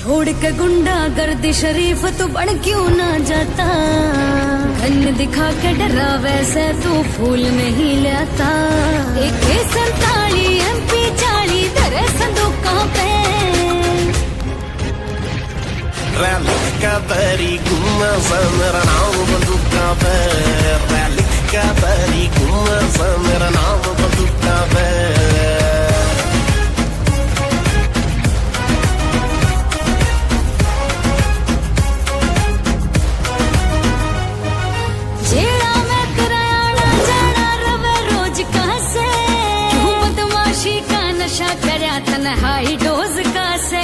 छोड़ के गुंडा गर्दी शरीफ तू बन क्यों ना जाता। गन दिखा के डरा वैसे तू फूल नहीं लाता। AK-47 MP-40 धरे संदूकों पे। लिख का बरी घुमा सा मेरा नाम बंदूका पे। लिख का बरी घुमा सा मेरा नाम बंदूका पे। जेड़ा मैं करायाना जाना रवे रोज कहाँ से। क्यों बदमाशी का नशा करया तन्हाई डोज का से।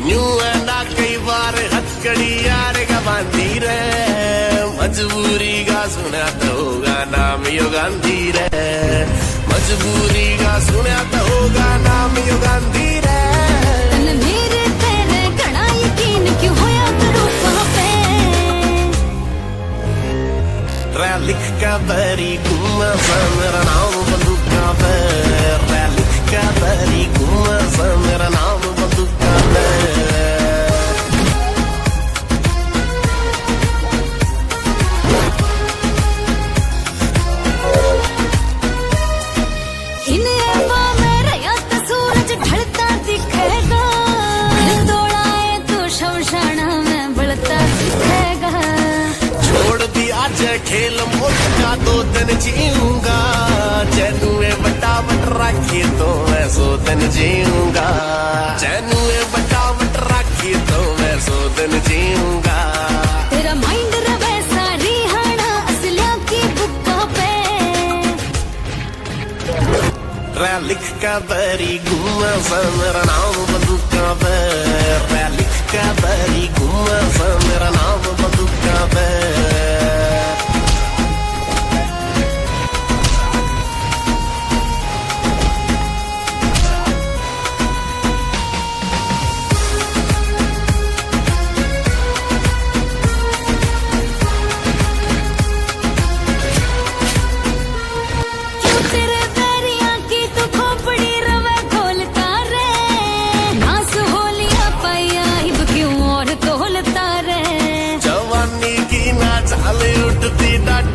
न्यू एंडा कई बार हथकड़ी यार का बांधी रे। मजबूरी का सुना तो होगा नाम यो गांधी रे। मजबूरी का सुना तो होगा नाम यो गांधी रे। तन मेरे तेरे घना यकीन क्यों होया करो वहाँ पे। लिख का बरी घुमा सा मेरा नाम बंदूका पे। लिख का बरी घुमा सा मेरा नाम बंदूका पे। इन एवा में रया तो सूरज ढलता दिखेगा। दौड़ाए तो शमशाना में बढ़ता दिखेगा। छोड़ दिया जे खेल मोटा 2 दिन जीऊंगा। जैनुए बटा बट राखिए तो मैं 100 दिन जीऊंगा। जैनुए बटा बट राखिए तो मैं 100 दिन जीऊंगा। तेरा माइंड रवे सारी हाना असलिया की बुक्का पे। लिख का बरी घुमा सा मेरा नाम बंदूका पे। लिख का बरी घुमा सा मेरा नाम बंदूका पे।